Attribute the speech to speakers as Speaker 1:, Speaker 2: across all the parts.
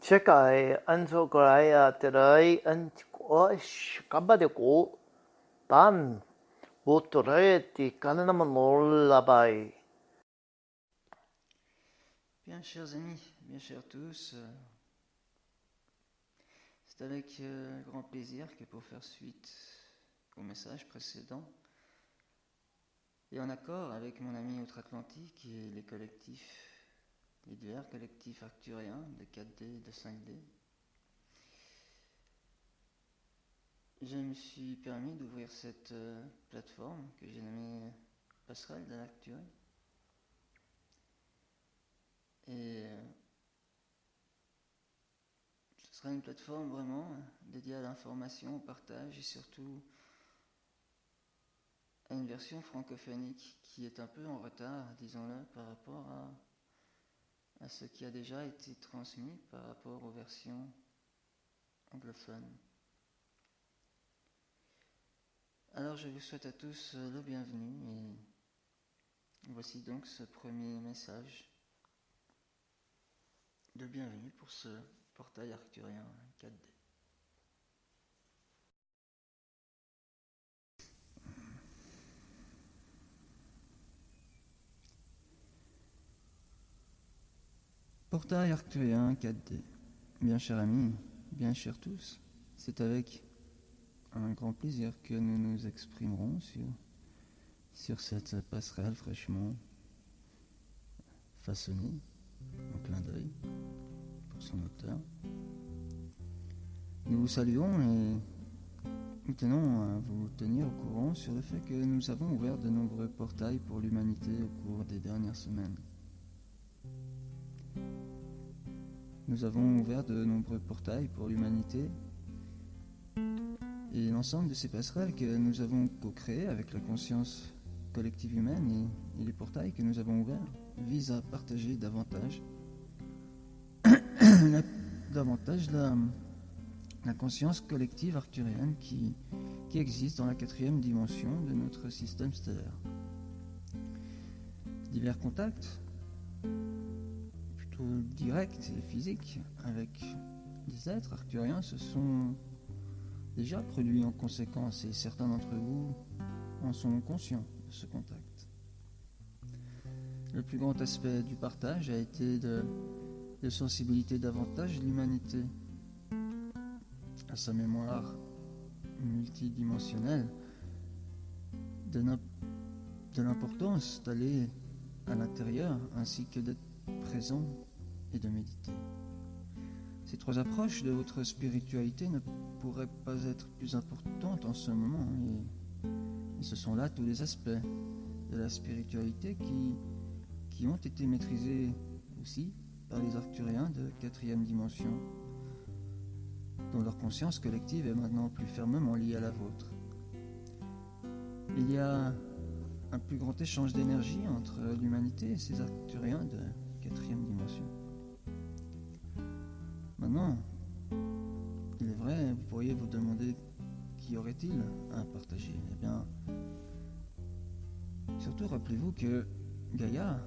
Speaker 1: 世界安息来あてらい安おしかばでこban Boutreti Kananamanolabai.
Speaker 2: Bien, chers amis, bien chers tous, c'est avec grand plaisir que pour faire suite au message précédent, et en accord avec mon ami outre-Atlantique et les collectifs, les divers collectifs arcturiens de 4D et de 5D, je me suis permis d'ouvrir cette plateforme que j'ai nommée Passerelle de l'Arcturie. Et ce sera une plateforme vraiment dédiée à l'information, au partage et surtout à une version francophonique qui est un peu en retard, disons-le, par rapport à ce qui a déjà été transmis par rapport aux versions anglophones. Alors je vous souhaite à tous le bienvenu et voici donc ce premier message de bienvenue pour ce portail arcturien 4D. Portail arcturien 4D. Bien chers amis, bien chers tous, c'est avec un grand plaisir que nous nous exprimerons sur cette passerelle fraîchement façonnée, en clin d'œil pour son auteur. Nous vous saluons et nous tenons à vous tenir au courant sur le fait que nous avons ouvert de nombreux portails pour l'humanité au cours des dernières semaines. Nous avons ouvert de nombreux portails pour l'humanité et l'ensemble de ces passerelles que nous avons co-créées avec la conscience collective humaine et les portails que nous avons ouverts visent à partager davantage la conscience collective arcturienne qui existe dans la 4e dimension de notre système stellaire. Divers contacts, plutôt directs et physiques, avec des êtres arcturiens se sont déjà produits en conséquence et certains d'entre vous en sont conscients de ce contact. Le plus grand aspect du partage a été de sensibiliser davantage l'humanité à sa mémoire multidimensionnelle, de l'importance d'aller à l'intérieur ainsi que d'être présent et de méditer. Ces 3 approches de votre spiritualité ne pourraient pas être plus importantes en ce moment et ce sont là tous les aspects de la spiritualité qui ont été maîtrisés aussi par les Arcturiens de 4e dimension, dont leur conscience collective est maintenant plus fermement liée à la vôtre. Il y a un plus grand échange d'énergie entre l'humanité et ces Arcturiens de 4e dimension. Maintenant, il est vrai, vous pourriez vous demander qu'y aurait-il à partager. Eh bien, surtout rappelez-vous que Gaïa,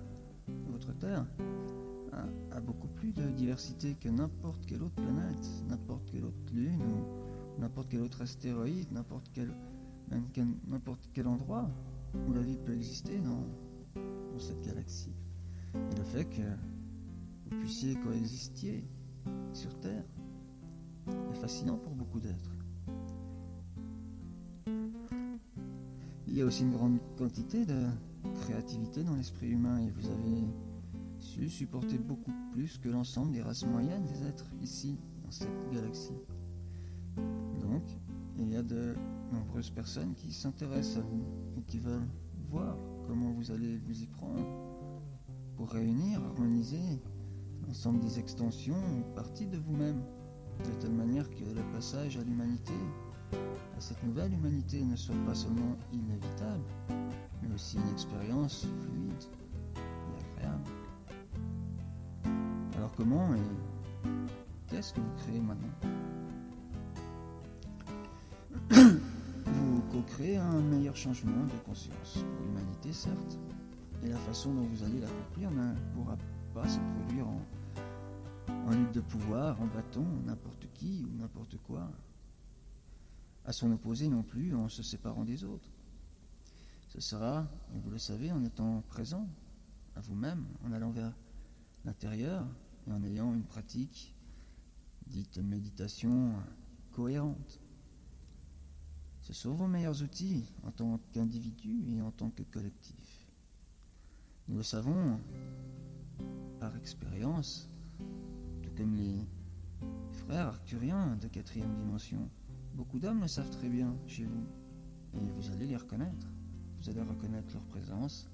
Speaker 2: votre Terre, a beaucoup plus de diversité que n'importe quelle autre planète, n'importe quelle autre lune ou n'importe quel autre astéroïde, n'importe quel endroit où la vie peut exister dans cette galaxie. Et le fait que vous puissiez coexister sur Terre est fascinant pour beaucoup d'êtres. Il y a aussi une grande quantité de créativité dans l'esprit humain et vous avez su supporter beaucoup plus que l'ensemble des races moyennes des êtres ici dans cette galaxie. Donc, il y a de nombreuses personnes qui s'intéressent à vous et qui veulent voir comment vous allez vous y prendre pour réunir, harmoniser l'ensemble des extensions ou parties de vous-même, de telle manière que le passage à l'humanité, à cette nouvelle humanité, ne soit pas seulement inévitable, mais aussi une expérience fluide et agréable. Alors comment et qu'est-ce que vous créez maintenant ? Vous co-créez un meilleur changement de conscience pour l'humanité, certes, et la façon dont vous allez l'accomplir ne pourra pas se produire en lutte de pouvoir en bâton n'importe qui ou n'importe quoi, à son opposé non plus en se séparant des autres. Ce sera, et vous le savez, en étant présent à vous-même, en allant vers l'intérieur et en ayant une pratique dite méditation cohérente. Ce sont vos meilleurs outils en tant qu'individu et en tant que collectif. Nous le savons par expérience, tout comme les frères arcturiens de 4e dimension. Beaucoup d'hommes le savent très bien chez vous, et vous allez les reconnaître. Vous allez reconnaître leur présence.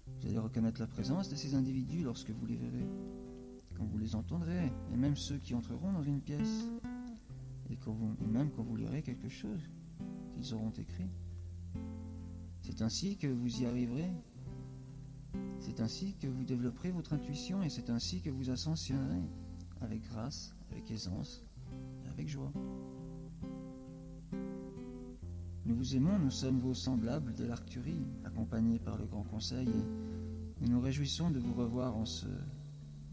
Speaker 2: Vous allez reconnaître la présence de ces individus lorsque vous les verrez, quand vous les entendrez, et même ceux qui entreront dans une pièce, et même quand vous lirez quelque chose qu'ils auront écrit. C'est ainsi que vous y arriverez. C'est ainsi que vous développerez votre intuition, et c'est ainsi que vous ascensionnerez, avec grâce, avec aisance, et avec joie. Nous vous aimons, nous sommes vos semblables de l'Arcturie, accompagnés par le Grand Conseil, et nous nous réjouissons de vous revoir en ce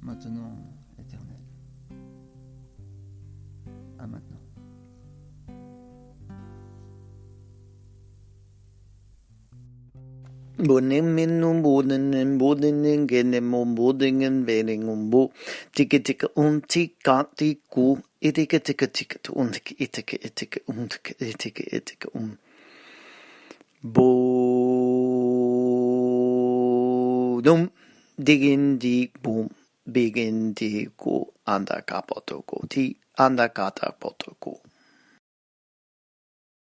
Speaker 2: maintenant éternel. À maintenant.
Speaker 1: Boniminu bodinen bodinen genemum bodingen veningumbo tika tika tika tiku itika tika tika itika itika itika itika bodum digin di boom begin di go anda kapotoko ti anda kata potoko.